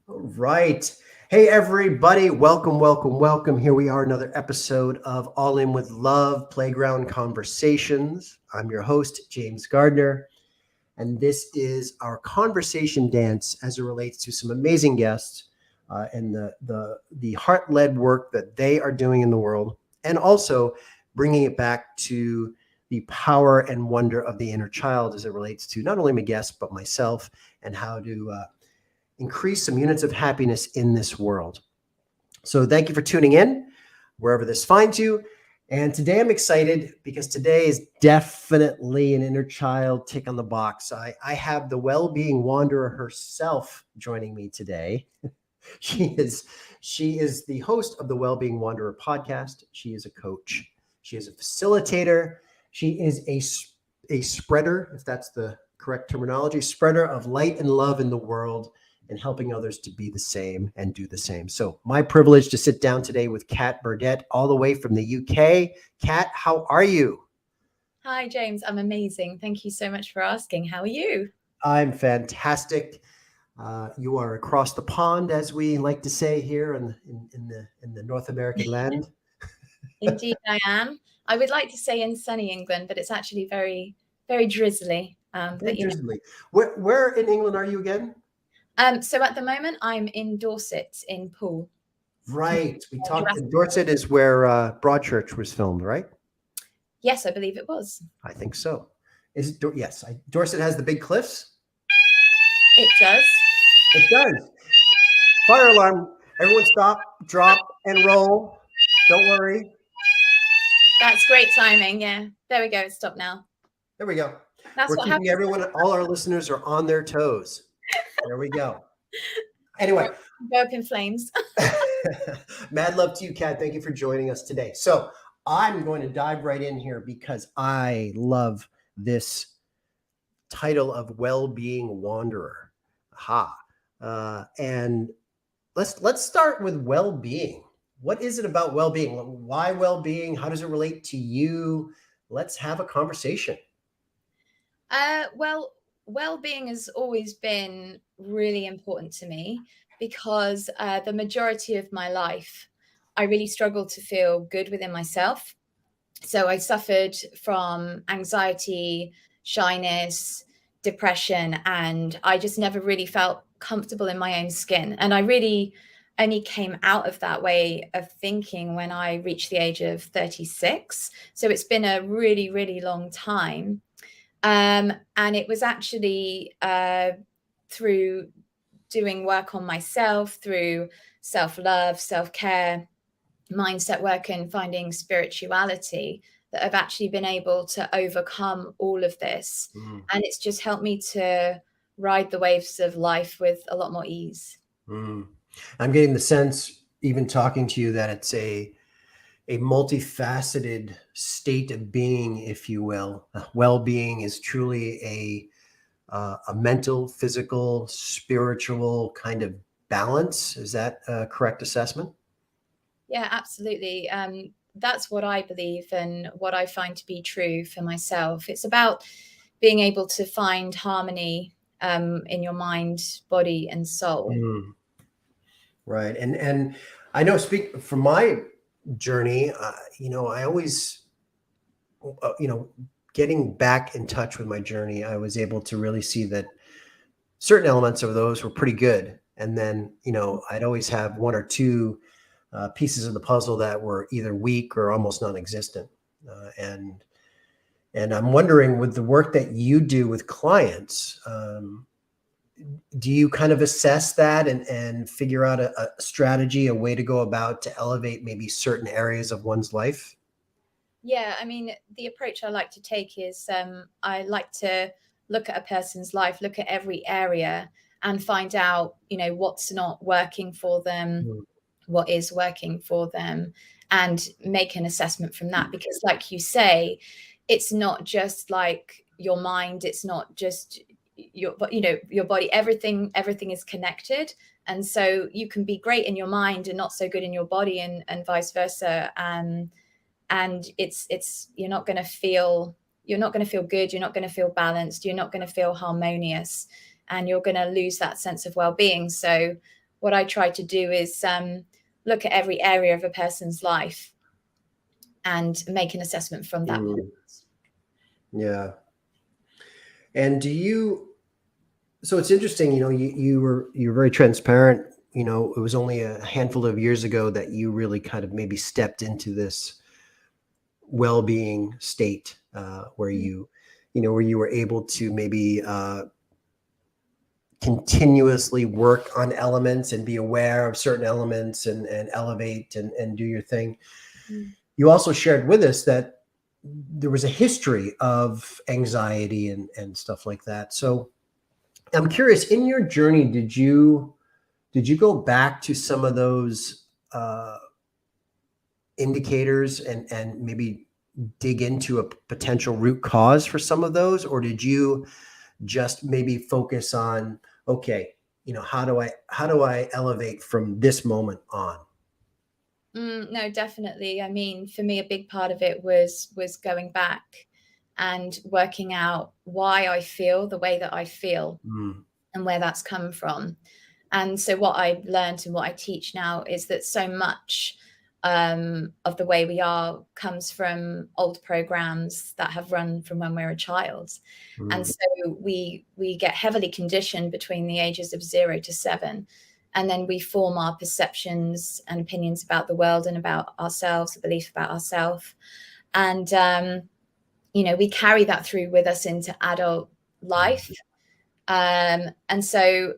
Right. Hey, everybody. Welcome, welcome, welcome. Here we are, another episode of All In With Love Playground Conversations. I'm your host, James Gardner, and this is our conversation dance as it relates to some amazing guests and the heart-led work that they are doing in the world, and also bringing it back to the power and wonder of the inner child as it relates to not only my guests, but myself, and how to increase some units of happiness in this world. So thank you for tuning in, wherever this finds you. And today I'm excited because today is definitely an inner child tick on the box. I have the Wellbeing Wanderer herself joining me today. She is the host of the Wellbeing Wanderer Podcast. She is a coach. She is a facilitator. She is a spreader, if that's the correct terminology, spreader of light and love in the world, and helping others to be the same and do the same. So my privilege to sit down today with Burdett, all the way from the UK. Kat, how are you? Hi, James. I'm amazing. Thank you so much for asking. How are you? I'm fantastic. You are across the pond, as we like to say here in the North American land. Indeed, I am. I would like to say in sunny England, but it's actually very, very drizzly. Very drizzly. Where in England are you again? So at the moment, I'm in Dorset in Poole. Right. We talked. Dorset is where Broadchurch was filmed, right? Yes, I believe it was. I think so. Yes. Dorset has the big cliffs. It does. It does. Fire alarm. Everyone stop, drop, and roll. Don't worry. That's great timing. Yeah. There we go. Stop now. There we go. That's We're what keeping happens. everyone, all our listeners are on their toes. There we go. Anyway. Go up in flames. Mad love to you, Kat. Thank you for joining us today. So I'm going to dive right in here because I love this title of Wellbeing Wanderer. Aha. And let's start with well-being. What is it about well-being? Why well-being? How does it relate to you? Let's have a conversation. Well, well-being has always been really important to me because the majority of my life, I really struggled to feel good within myself. So I suffered from anxiety, shyness, depression, and I just never really felt comfortable in my own skin. And I really only came out of that way of thinking when I reached the age of 36. So it's been a really, really long time. And it was actually through doing work on myself, through self-love, self-care, mindset work, and finding spirituality that I've actually been able to overcome all of this. And it's just helped me to ride the waves of life with a lot more ease. I'm getting the sense, even talking to you, that it's a multifaceted state of being, if you will. Well-being is truly a mental, physical, spiritual kind of balance. Is that a correct assessment? Yeah, absolutely. That's what I believe and what I find to be true for myself. It's about being able to find harmony in your mind, body, and soul. Right. And I know, speak from my journey, I always, getting back in touch with my journey, I was able to really see that certain elements of those were pretty good. And then, I'd always have one or two pieces of the puzzle that were either weak or almost non-existent. And I'm wondering, with the work that you do with clients, do you kind of assess that and figure out a strategy, a way to go about to elevate maybe certain areas of one's life? Yeah, I mean, the approach I like to take is I like to look at a person's life, look at every area and find out, what's not working for them, what is working for them, and make an assessment from that. Because like you say, it's not just like your mind, it's not just your body, everything is connected. And so you can be great in your mind and not so good in your body, and vice versa. And it's you're not going to feel good, you're not going to feel balanced, you're not going to feel harmonious, and you're going to lose that sense of well-being. So what I try to do is look at every area of a person's life and make an assessment from that point. Yeah. And so it's interesting, you were very transparent. It was only a handful of years ago that you really kind of maybe stepped into this well-being state, where you were able to maybe continuously work on elements and be aware of certain elements and elevate and do your thing. You also shared with us that there was a history of anxiety and stuff like that. So I'm curious, in your journey, did you go back to some of those indicators and maybe dig into a potential root cause for some of those? Or did you just maybe focus on, okay, how do I elevate from this moment on? No, definitely. I mean, for me, a big part of it was going back and working out why I feel the way that I feel and where that's come from. And so what I've learned and what I teach now is that so much of the way we are comes from old programs that have run from when we were a child. And so we get heavily conditioned between the ages of 0 to 7. And then we form our perceptions and opinions about the world and about ourselves, a belief about ourselves. And, we carry that through with us into adult life. And so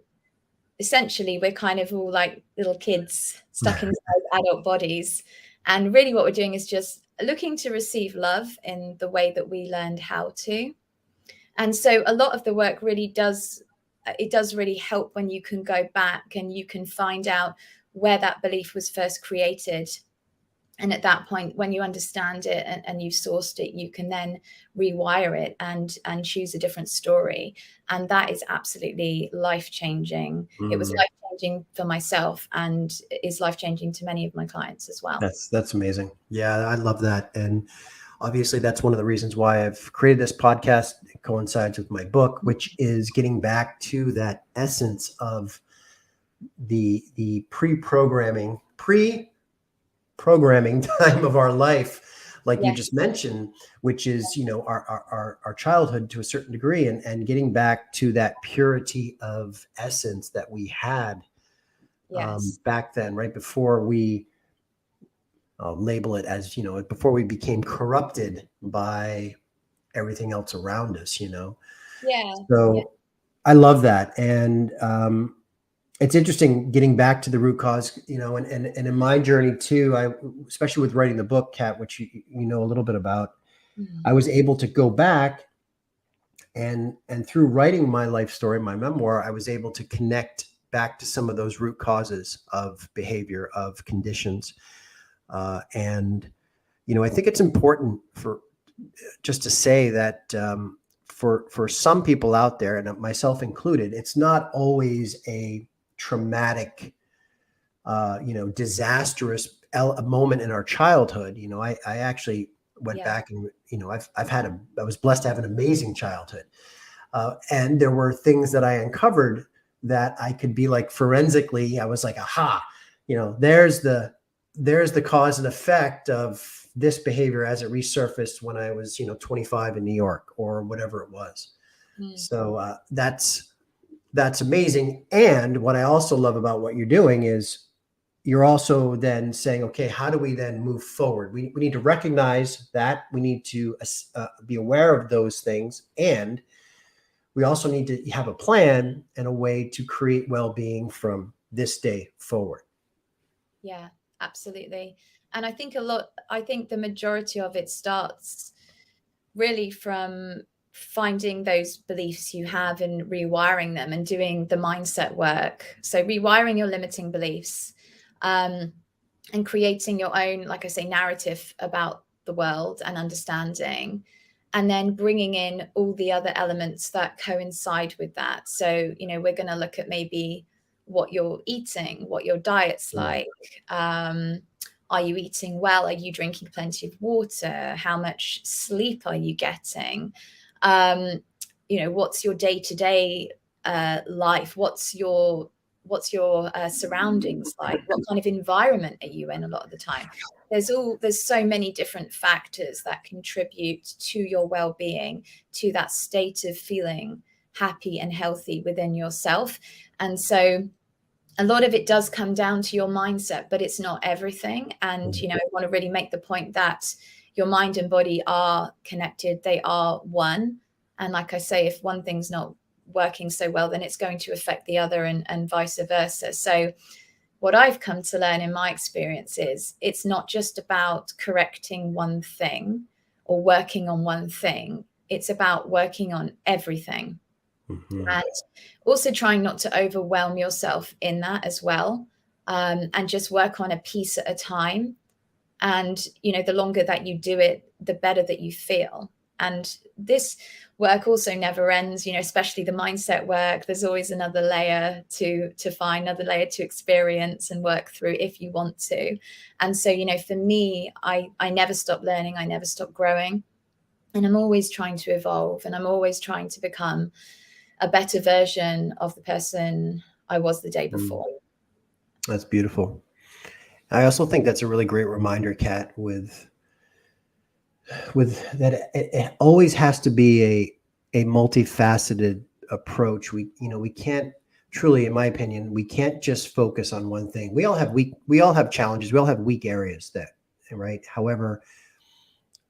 essentially we're kind of all like little kids stuck inside adult bodies. And really what we're doing is just looking to receive love in the way that we learned how to. And so a lot of the work really does really help when you can go back and you can find out where that belief was first created. And at that point, when you understand it and you've sourced it, you can then rewire it and choose a different story. And that is absolutely life-changing. It was life-changing for myself and is life-changing to many of my clients as well. That's amazing. Yeah, I love that. And obviously that's one of the reasons why I've created this podcast. It coincides with my book, which is getting back to that essence of the pre-programming time of our life, like you just mentioned, which is, our childhood to a certain degree, and getting back to that purity of essence that we had back then, right before we label it as, before we became corrupted by everything else around us, So I love that. And it's interesting getting back to the root cause, and in my journey too, especially with writing the book, Kat, which you know a little bit about, I was able to go back and through writing my life story, my memoir, I was able to connect back to some of those root causes of behavior, of conditions. And, I think it's important just to say that for some people out there, and myself included, it's not always a traumatic, disastrous moment in our childhood. I actually went back and, I was blessed to have an amazing childhood. And there were things that I uncovered that I could be like forensically, I was like, aha, there's the cause and effect of this behavior as it resurfaced when I was, 25 in New York or whatever it was. So that's amazing. And what I also love about what you're doing is you're also then saying, okay, how do we then move forward? We need to recognize that, we need to be aware of those things. And we also need to have a plan and a way to create well-being from this day forward. Yeah, absolutely. And I think the majority of it starts really from finding those beliefs you have and rewiring them and doing the mindset work. So rewiring your limiting beliefs, and creating your own, like I say, narrative about the world and understanding, and then bringing in all the other elements that coincide with that. So, we're going to look at maybe what you're eating, what your diet's like. Are you eating well? Are you drinking plenty of water? How much sleep are you getting? What's your day-to-day life? What's your what's your surroundings like? What kind of environment are you in a lot of the time? There's so many different factors that contribute to your well-being, to that state of feeling happy and healthy within yourself. And so a lot of it does come down to your mindset, but it's not everything. And, I want to really make the point that your mind and body are connected. They are one. And like I say, if one thing's not working so well, then it's going to affect the other, and vice versa. So what I've come to learn in my experience is it's not just about correcting one thing or working on one thing. It's about working on everything. Mm-hmm. And also trying not to overwhelm yourself in that as well, and just work on a piece at a time. And, the longer that you do it, the better that you feel. And this work also never ends, especially the mindset work. There's always another layer to find, another layer to experience and work through if you want to. And so, for me, I never stop learning. I never stop growing. And I'm always trying to evolve, and I'm always trying to become a better version of the person I was the day before. That's beautiful. I also think that's a really great reminder, Kat, with that it always has to be a multifaceted approach. We can't truly, in my opinion, we can't just focus on one thing. We all have challenges. We all have weak areas right? However,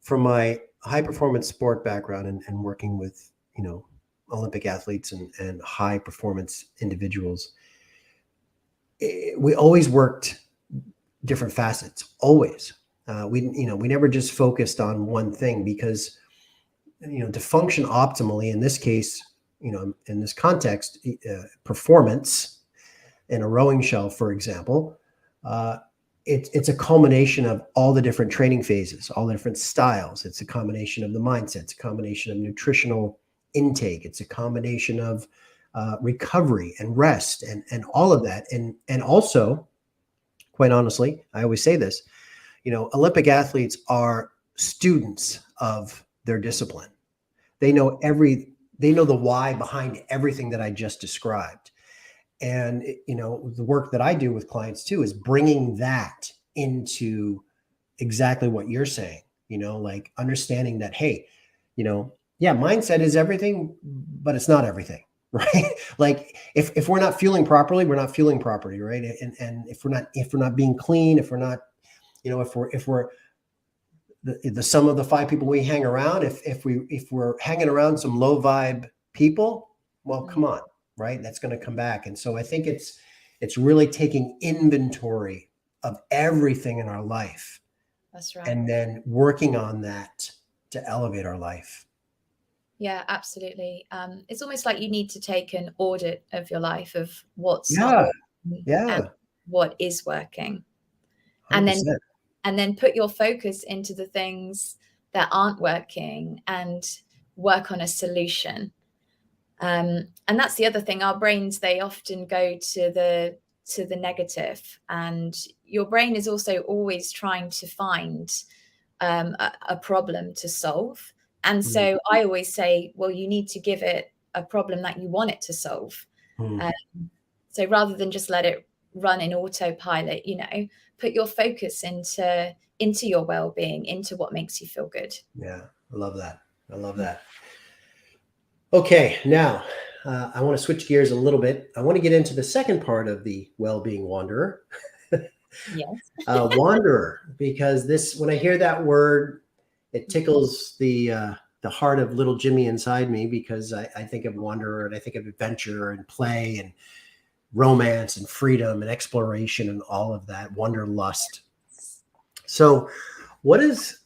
from my high performance sport background and working with, Olympic athletes and high performance individuals, we always worked different facets, always. We never just focused on one thing, because, to function optimally in this case, in this context, performance in a rowing shell, for example, it's a culmination of all the different training phases, all the different styles. It's a combination of the mindset. It's a combination of nutritional intake. It's a combination of recovery and rest and all of that. And also, quite honestly, I always say this, Olympic athletes are students of their discipline. They know the why behind everything that I just described. And, the work that I do with clients too is bringing that into exactly what you're saying, like understanding that, hey, mindset is everything, but it's not everything, right? Like if we're not fueling properly, we're not fueling properly, right? And if we're not being clean, if we're not, if we're the sum of the 5 people we hang around, if we're hanging around some low vibe people, well, come on, right? That's going to come back. And so I think it's really taking inventory of everything in our life. That's right. And then working on that to elevate our life. Yeah, absolutely. It's almost like you need to take an audit of your life, of what's not working and what is working. 100%. And then put your focus into the things that aren't working and work on a solution. And that's the other thing. Our brains, they often go to the negative, and your brain is also always trying to find a problem to solve. And so I always say, well, you need to give it a problem that you want it to solve. So rather than just let it run in autopilot, put your focus into your well-being, into what makes you feel good. Yeah, I love that. Okay, now I want to switch gears a little bit. I want to get into the second part of the Wellbeing Wanderer. Yes. Wanderer, because when I hear that word, it tickles the heart of little Jimmy inside me, because I think of wanderer and I think of adventure and play and romance and freedom and exploration and all of that, wanderlust. So what is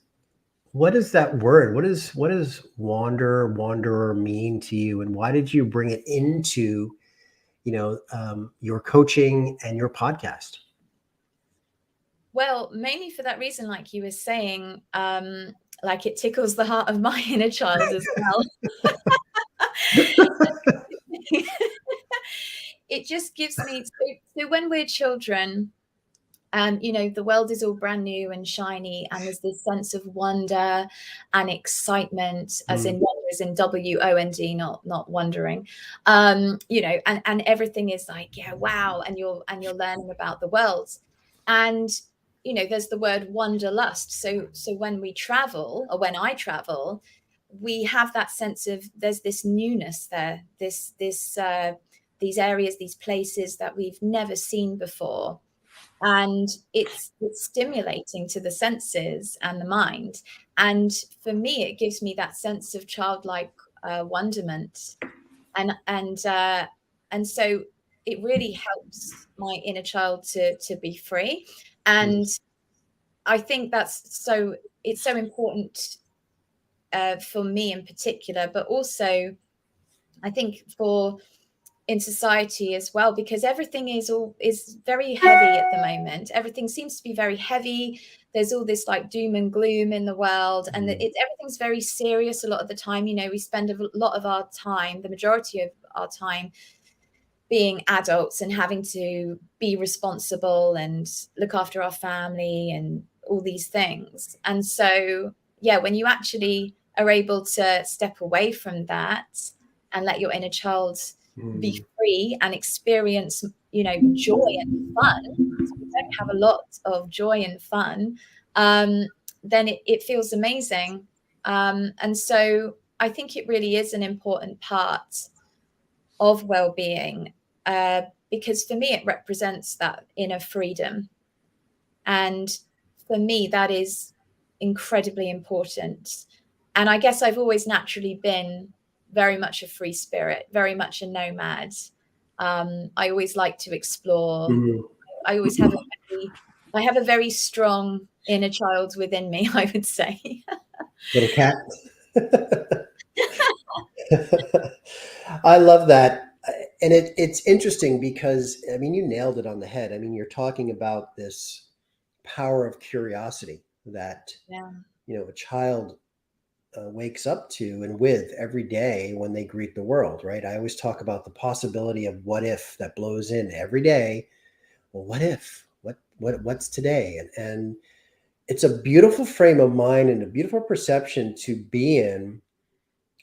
that word? What does wanderer mean to you? And why did you bring it into, your coaching and your podcast? Well, mainly for that reason, like you were saying, like it tickles the heart of my inner child as well. It just gives me, so when we're children, the world is all brand new and shiny, and there's this sense of wonder and excitement, as in wonder as in WOND, not wondering, you know, and everything is like, yeah, wow. And you're learning about the worlds. And, you know, there's the word wanderlust. So when we travel, or when I travel, we have that sense of there's this newness there, these areas, these places that we've never seen before. And it's stimulating to the senses and the mind. And for me, it gives me that sense of childlike wonderment. And so it really helps my inner child to be free. And I think it's so important for me in particular, but also I think in society as well, because everything is very heavy at the moment. Everything seems to be very heavy. There's all this like doom and gloom in the world, and everything's very serious a lot of the time. You know, we spend a lot of our time, the majority of our time, being adults and having to be responsible and look after our family and all these things. And so, yeah, when you actually are able to step away from that and let your inner child be free and experience, you know, joy and fun, because we don't have a lot of joy and fun, then it feels amazing. And so I think it really is an important part of well-being, because for me, it represents that inner freedom. And for me, that is incredibly important. And I guess I've always naturally been very much a free spirit, very much a nomad. I always like to explore. I always have a very strong inner child within me, I would say. Little cat. I love that. And it's interesting because, I mean, you nailed it on the head. I mean, you're talking about this power of curiosity that, you know, a child wakes up to and with every day when they greet the world, right? I always talk about the possibility of what if that blows in every day. Well, what if? What's today? And it's a beautiful frame of mind and a beautiful perception to be in,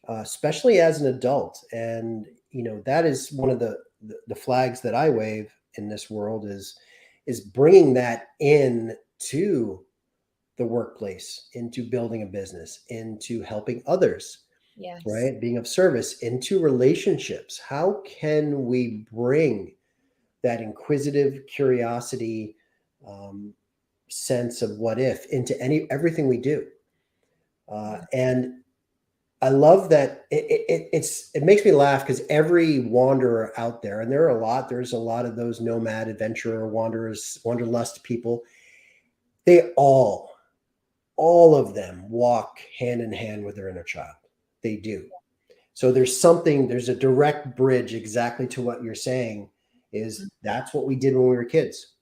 especially as an adult. And you know, that is one of the flags that I wave in this world is bringing that in to the workplace, into building a business, into helping others, right? Being of service, into relationships. How can we bring that inquisitive curiosity, sense of what if into everything we do? And I love that it makes me laugh because every wanderer out there, and there's a lot of those nomad, adventurer, wanderers, wanderlust people. They all of them walk hand in hand with their inner child. They do. So there's a direct bridge exactly to what you're saying is that's what we did when we were kids.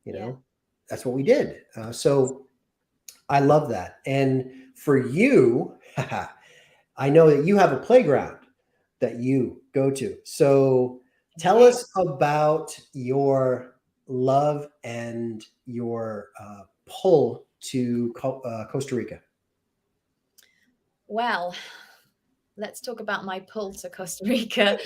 You know, that's what we did. So I love that. And for you, I know that you have a playground that you go to. So tell us about your love and your pull to Costa Rica. Well, let's talk about my pull to Costa Rica.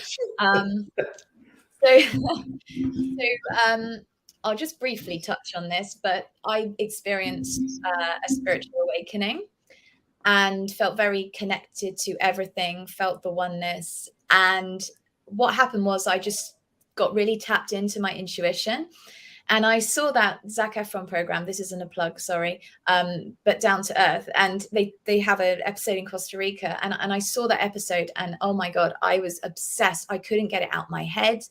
I'll just briefly touch on this, but I experienced a spiritual awakening and felt very connected to everything, felt the oneness. And what happened was I just got really tapped into my intuition. And I saw that Zac Efron program, this isn't a plug, sorry, but Down to Earth. And they have an episode in Costa Rica. And I saw that episode and oh my God, I was obsessed. I couldn't get it out my head.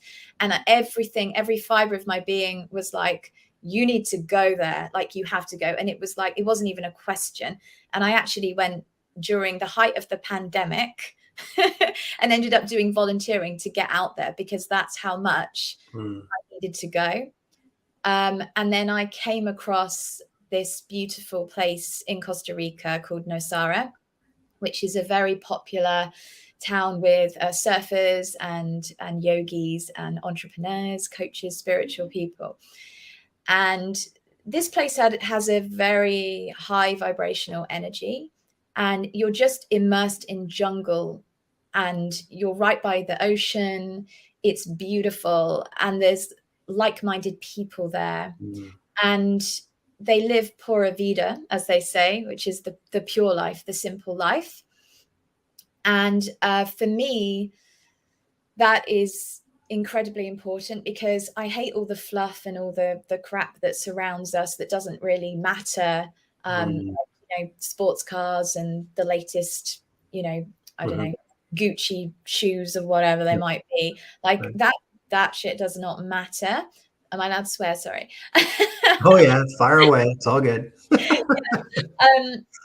And every fiber of my being was like, you need to go there. Like, you have to go. And it was like, it wasn't even a question. And I actually went during the height of the pandemic and ended up doing volunteering to get out there because that's how much I needed to go. And then I came across this beautiful place in Costa Rica called Nosara, which is a very popular town with surfers and yogis and entrepreneurs, coaches, spiritual people. And this place has a very high vibrational energy. and you're just immersed in jungle, and you're right by the ocean. It's beautiful, and there's like-minded people there, and they live pura vida, as they say, which is the pure life, the simple life. And for me, that is incredibly important, because I hate all the fluff and all the crap that surrounds us that doesn't really matter. Sports cars and the latest, I don't know, Gucci shoes or whatever they might be. Like that shit does not matter. Am I allowed to swear? Sorry. Oh yeah, fire away. It's all good.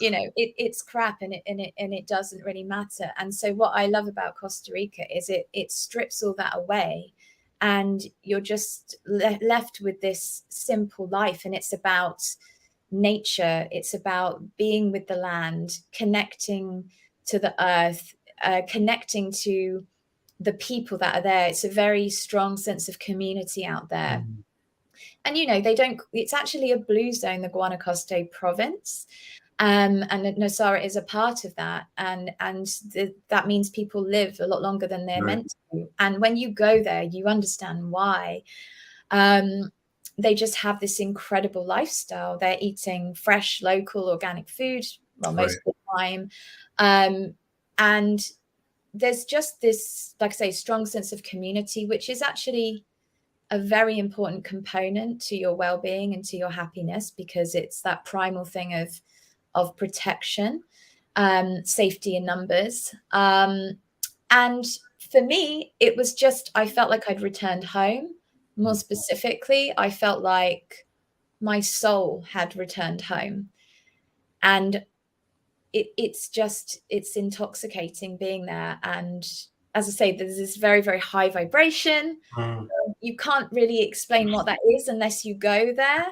It's crap, and it doesn't really matter. And so what I love about Costa Rica is it strips all that away, and you're just left with this simple life. And it's about nature. It's about being with the land, connecting to the earth, connecting to the people that are there. It's a very strong sense of community out there. And, it's actually a blue zone, the Guanacaste province. And Nosara is a part of that. And that means people live a lot longer than they're meant to. And when you go there, you understand why. They just have this incredible lifestyle. They're eating fresh, local, organic food, most of the time. And there's just this, like I say, strong sense of community, which is actually a very important component to your well-being and to your happiness, because it's that primal thing of protection, safety in numbers. And for me, it was just, I felt like I'd returned home. More specifically, I felt like my soul had returned home. And it's intoxicating being there. And as I say, there's this very, very high vibration. You can't really explain what that is unless you go there.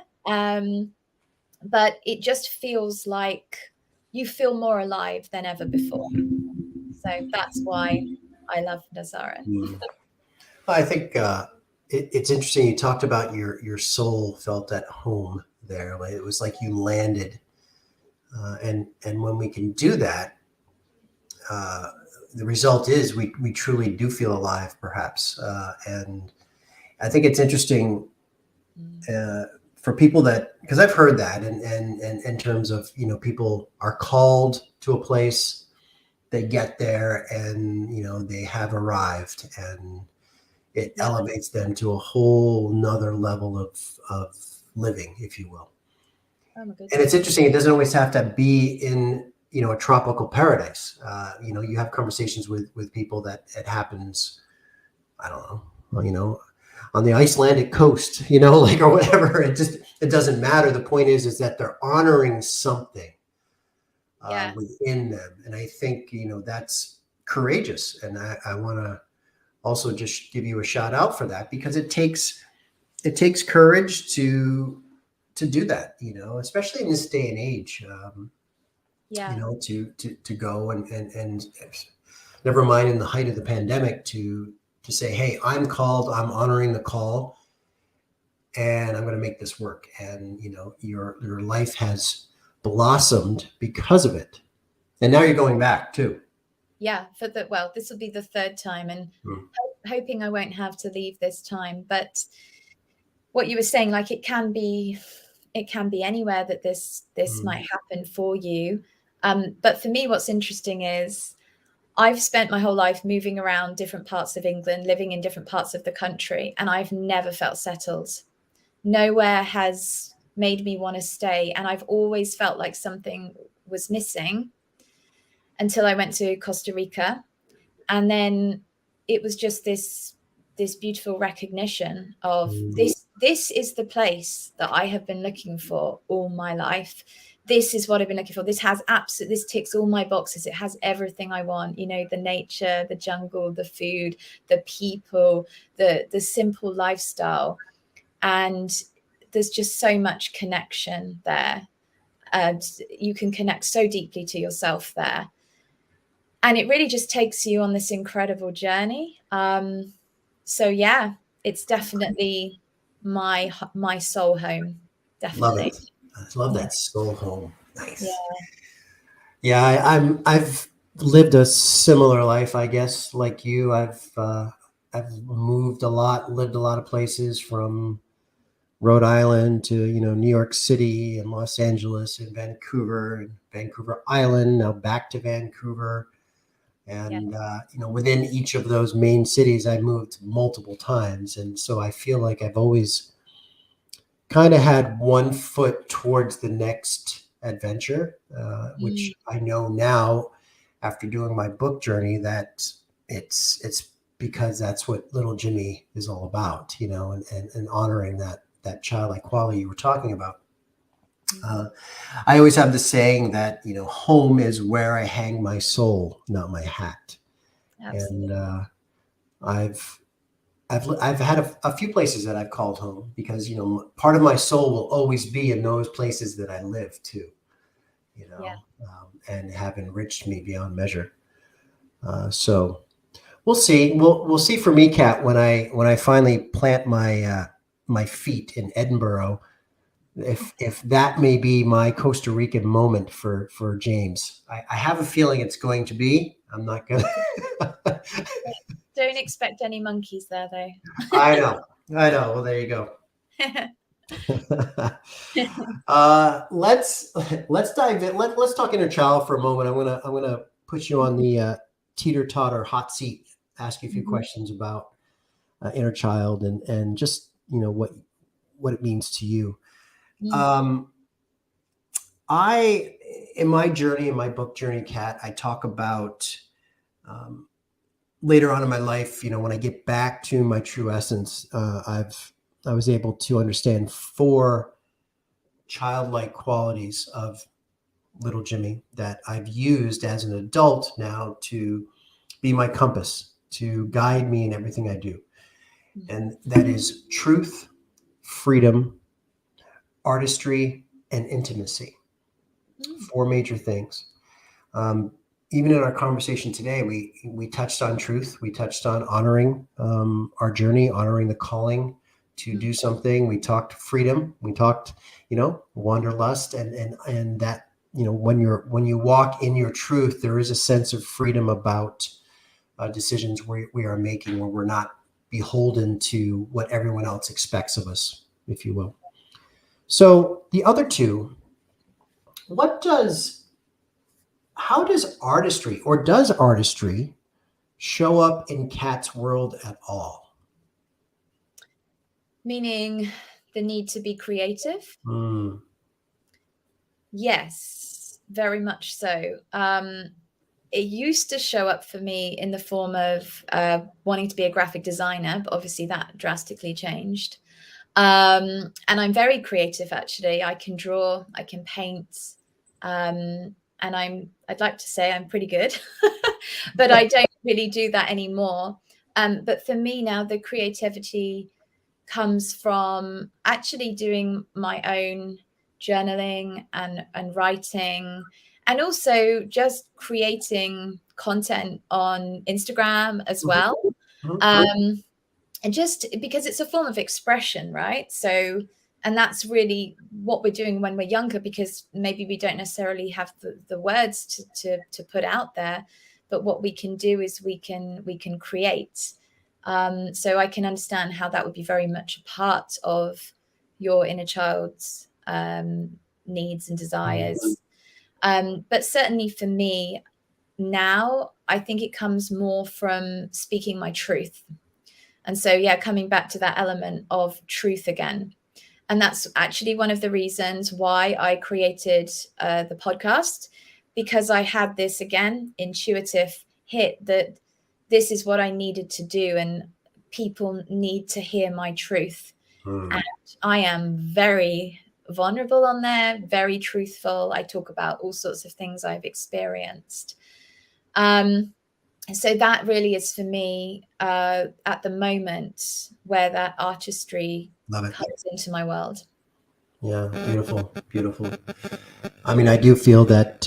But it just feels like you feel more alive than ever before. So that's why I love Nosara. I think it's interesting. You talked about your soul felt at home there. It was like you landed. And when we can do that, the result is we truly do feel alive, perhaps. And I think it's interesting for people that, because I've heard that, and in terms of, people are called to a place, they get there, and they have arrived, and it elevates them to a whole nother level of living, if you will. And it's interesting. It doesn't always have to be in, a tropical paradise. You have conversations with people that it happens, I don't know, on the Icelandic coast, or whatever. It doesn't matter. The point is that they're honoring something within them. And I think, that's courageous. And I want to also just give you a shout out for that, because it takes courage to do that, especially in this day and age, to go and never mind in the height of the pandemic, to say, hey, I'm called, I'm honoring the call, and I'm going to make this work. And, your life has blossomed because of it. And now you're going back too. Yeah. This will be the third time, and hoping I won't have to leave this time. But what you were saying, like it can be anywhere that this might happen for you. But for me, what's interesting is I've spent my whole life moving around different parts of England, living in different parts of the country, and I've never felt settled. Nowhere has made me want to stay. And I've always felt like something was missing until I went to Costa Rica. And then it was just this beautiful recognition of this is the place that I have been looking for all my life. This is what I've been looking for. This ticks all my boxes. It has everything I want, the nature, the jungle, the food, the people, the simple lifestyle. And there's just so much connection there. And you can connect so deeply to yourself there. And it really just takes you on this incredible journey. So yeah, it's definitely my soul home. Definitely. Love it. I love that soul home. Nice. Yeah. Yeah, I've lived a similar life, I guess, like you. I've moved a lot, lived a lot of places from Rhode Island to, New York City and Los Angeles and Vancouver and Vancouver Island, now back to Vancouver. Yeah. And, within each of those main cities, I moved multiple times. And so I feel like I've always kind of had one foot towards the next adventure, which Mm. I know now after doing my book journey that it's because that's what little Jimmy is all about, and honoring that childlike quality you were talking about. Mm. Uh, I always have the saying that home is where I hang my soul, not my hat, and Absolutely. I've I've had a few places that I've called home because part of my soul will always be in those places that I live too, Yeah. and have enriched me beyond measure. So we'll see. We'll see for me, Kat, when I finally plant my feet in Edinburgh, if that may be my Costa Rican moment for James. I have a feeling it's going to be. I'm not gonna. Don't expect any monkeys there, though. I know. I know. Well, there you go. Let's dive in. Let's talk inner child for a moment. I'm gonna put you on the teeter totter hot seat. Ask you a few Mhm. questions about inner child and just what it means to you. Mm. Um, I in my journey, in my book journey, Kat, I talk about um, later on in my life. When I get back to my true essence, I was able to understand four childlike qualities of little Jimmy that I've used as an adult now to be my compass, to guide me in everything I do. And that is truth, freedom, artistry, and intimacy. Mm. Four major things. Um, Even in our conversation today, we touched on truth. We touched on honoring our journey, honoring the calling to Mm. do something. We talked freedom. We talked, wanderlust, and that when you walk in your truth, there is a sense of freedom about decisions we are making, where we're not beholden to what everyone else expects of us, if you will. So the other two, what does how does artistry or does artistry show up in Kat's world at all? Meaning the need to be creative? Mm, Yes, very much so. It used to show up for me in the form of wanting to be a graphic designer, but obviously that drastically changed. And I'm very creative, actually. I can draw, I can paint, and I'd like to say I'm pretty good, but I don't really do that anymore. But for me now, the creativity comes from actually doing my own journaling and writing, and also just creating content on Instagram as mhm, well. mhm, Um, and just because it's a form of expression, right? So, and that's really what we're doing when we're younger, because maybe we don't necessarily have the words to put out there, but what we can do is we can create. So I can understand how that would be very much a part of your inner child's needs and mhm, desires. But certainly for me now, I think it comes more from speaking my truth. And so, yeah, coming back to that element of truth again. And that's actually one of the reasons why I created the podcast, because I had this, again, intuitive hit that this is what I needed to do. And people need to hear my truth. And mm. I am very vulnerable on there, very truthful. I talk about all sorts of things I've experienced. Um, so that really is for me at the moment where that artistry Love it. comes into my world. Yeah, beautiful, beautiful. I mean, I do feel that,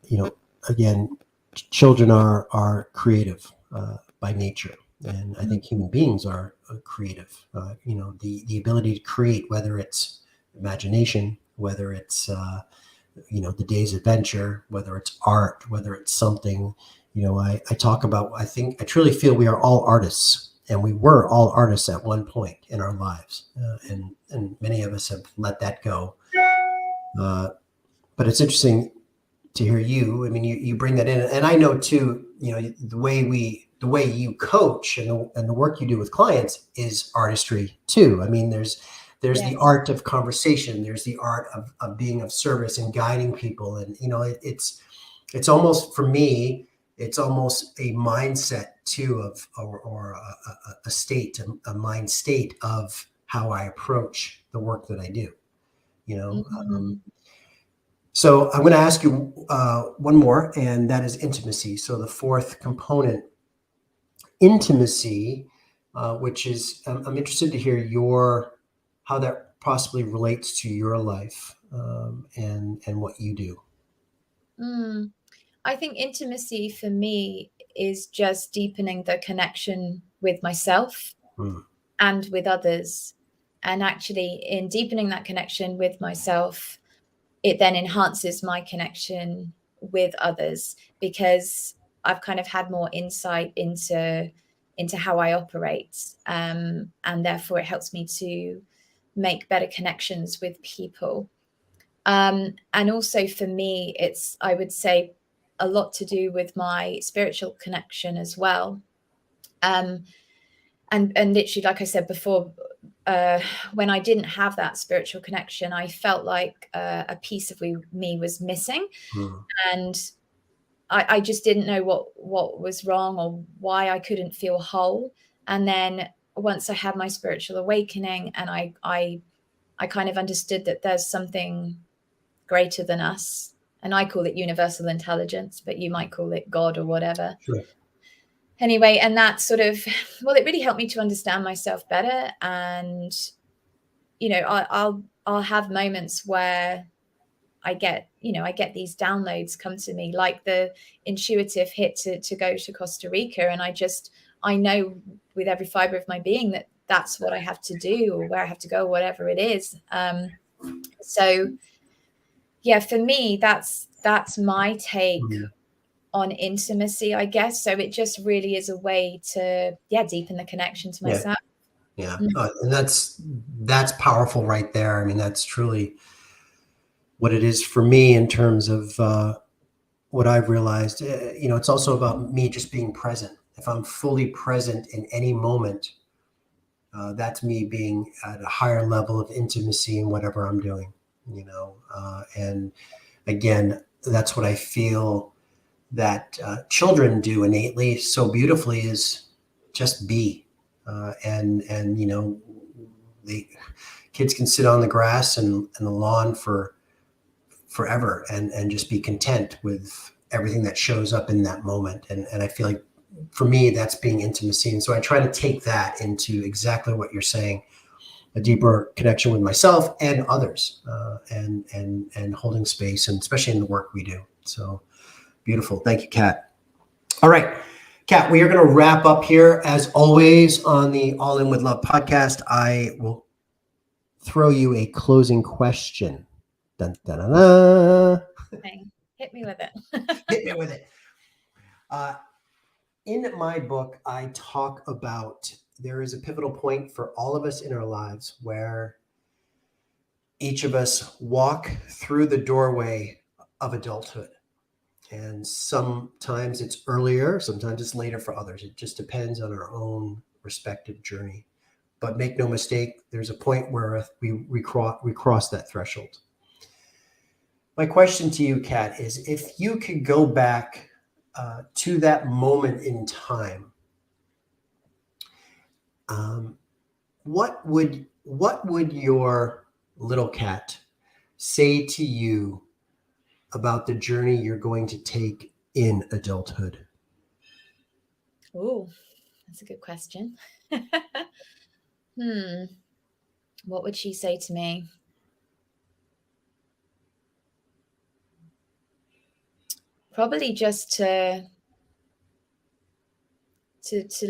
you know, again, children are creative by nature, and I Mm. think human beings are creative. The ability to create, whether it's imagination, whether it's the day's adventure, whether it's art, whether it's something, I talk about, I truly feel we are all artists, and we were all artists at one point in our lives. And many of us have let that go. But it's interesting to hear you. I mean, you bring that in, and I know too, the way you coach and the work you do with clients is artistry too. I mean, there's the art of conversation. There's the art of being of service and guiding people. And, it's almost, for me, it's almost a mindset too or a state, a mind state of how I approach the work that I do, Mm-hmm. So I'm going to ask you one more, and that is intimacy. So the fourth component, intimacy, which is, I'm interested to hear how that possibly relates to your life and what you do. I think intimacy for me is just deepening the connection with myself and with others. And actually, in deepening that connection with myself, it then enhances my connection with others, because I've kind of had more insight into how I operate. And therefore it helps me to make better connections with people. And also for me, it's, I would say, a lot to do with my spiritual connection as well. And literally, like I said before, when I didn't have that spiritual connection, I felt like a piece of me was missing. And I just didn't know what was wrong or why I couldn't feel whole. And then once I had my spiritual awakening, and I kind of understood that there's something greater than us, and I call it universal intelligence, but you might call it God or whatever. Sure. Anyway, and that sort of, it really helped me to understand myself better. And, I'll have moments where I get these downloads come to me, like the intuitive hit to go to Costa Rica. And I know with every fiber of my being that that's what I have to do, or where I have to go, whatever it is. So yeah, for me, that's my take on intimacy, I guess. So it just really is a way to deepen the connection to myself. Yeah. And that's powerful right there. I mean, that's truly what it is for me in terms of what I've realized. It's also about me just being present. If I'm fully present in any moment, that's me being at a higher level of intimacy in whatever I'm doing, and again, that's what I feel that children do innately so beautifully, is just be. And the kids can sit on the grass and the lawn for forever and just be content with everything that shows up in that moment. And I feel like for me, that's being intimacy. And so I try to take that into exactly what you're saying, a deeper connection with myself and others, and holding space, and especially in the work we do. So beautiful. Thank you, Kat. All right, Kat, we are going to wrap up here. As always on the All In With Love podcast, I will throw you a closing question. Dun, dun, dun, dun. Okay. Hit me with it. Hit me with it. In my book, I talk about, there is a pivotal point for all of us in our lives where each of us walk through the doorway of adulthood. And sometimes it's earlier, sometimes it's later for others. It just depends on our own respective journey. But make no mistake, there's a point where we cross that threshold. My question to you, Kat, is if you could go back to that moment in time, what would your little Kat say to you about the journey you're going to take in adulthood? Oh, that's a good question. What would she say to me? Probably just to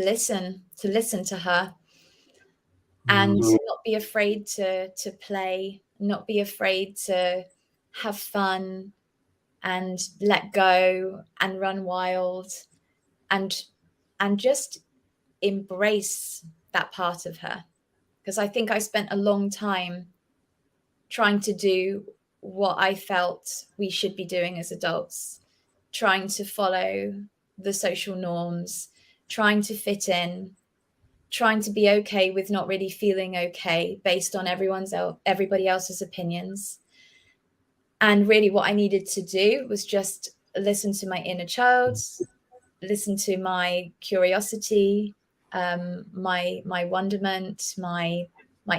listen to her, and not be afraid to play, not be afraid to have fun and let go and run wild and just embrace that part of her. Because I think I spent a long time trying to do what I felt we should be doing as adults, trying to follow the social norms, trying to fit in, trying to be okay with not really feeling okay based on everybody else's opinions. And really what I needed to do was just listen to my inner child, listen to my curiosity, my wonderment, my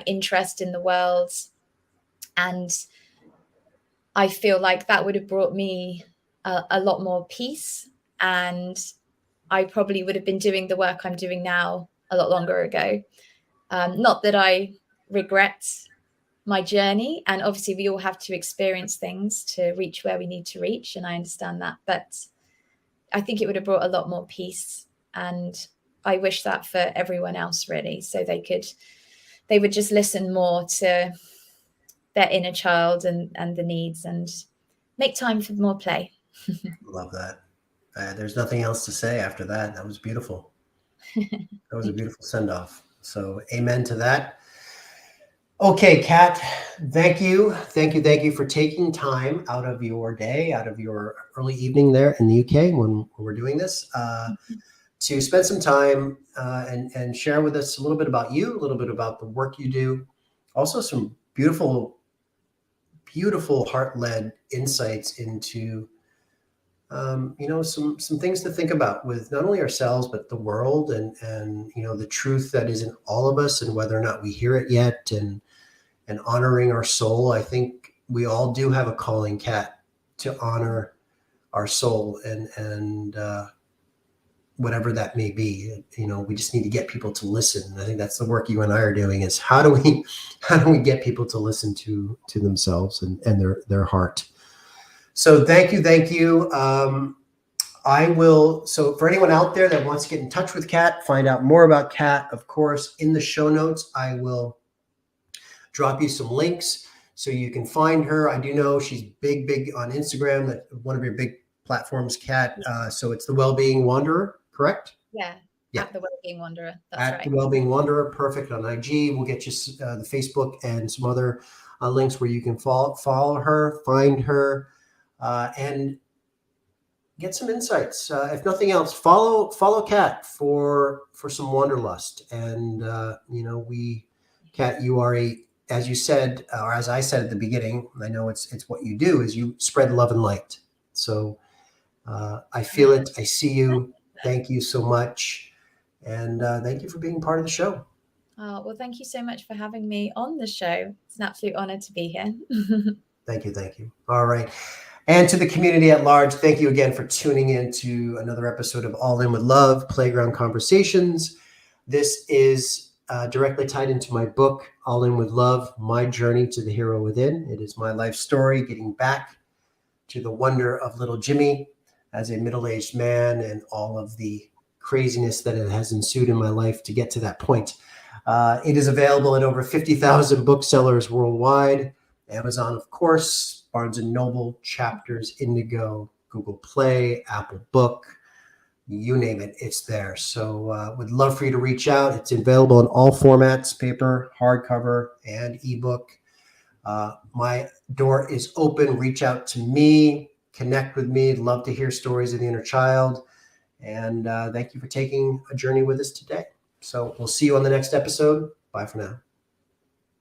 interest in the world. And I feel like that would have brought me a lot more peace, and I probably would have been doing the work I'm doing now a lot longer ago. Not that I regret my journey, and obviously we all have to experience things to reach where we need to reach, and I understand that, but I think it would have brought a lot more peace, and I wish that for everyone else, really, so they would just listen more to their inner child and the needs, and make time for more play. Love that. There's nothing else to say after that. That was beautiful. That was a beautiful send-off. So amen to that. Okay, Kat, thank you for taking time out of your day, out of your early evening there in the UK when we're doing this, to spend some time and share with us a little bit about you, a little bit about the work you do, also some beautiful heart-led insights into some things to think about with not only ourselves but the world, and the truth that is in all of us and whether or not we hear it yet, and honoring our soul. I think we all do have a calling, Kat, to honor our soul and whatever that may be. We just need to get people to listen. And I think that's the work you and I are doing, is how do we get people to listen to themselves and their heart. So thank you. So for anyone out there that wants to get in touch with Kat, find out more about Kat, of course, in the show notes, I will drop you some links so you can find her. I do know she's big on Instagram, that one of your big platforms, Kat. So it's the Wellbeing Wanderer, correct? Yeah. At the Wellbeing Wanderer. That's right. The Wellbeing Wanderer, perfect, on IG. We'll get you the Facebook and some other links where you can follow her, find her, and get some insights. If nothing else, follow Kat for some wanderlust. And Kat, you are as you said, or as I said at the beginning, I know it's what you do, is you spread love and light. So I feel it. I see you. Thank you so much. And thank you for being part of the show. Well, thank you so much for having me on the show. It's an absolute honor to be here. Thank you. All right. And to the community at large, thank you again for tuning in to another episode of All In With Love, Playground Conversations. This is directly tied into my book, All In With Love, My Journey to the Hero Within. It is my life story, getting back to the wonder of little Jimmy as a middle-aged man, and all of the craziness that it has ensued in my life to get to that point. It is available at over 50,000 booksellers worldwide. Amazon, of course, Barnes & Noble, Chapters, Indigo, Google Play, Apple Book, you name it, it's there. So would love for you to reach out. It's available in all formats, paper, hardcover, and ebook. My door is open. Reach out to me, connect with me. Love to hear stories of the inner child. And thank you for taking a journey with us today. So we'll see you on the next episode. Bye for now.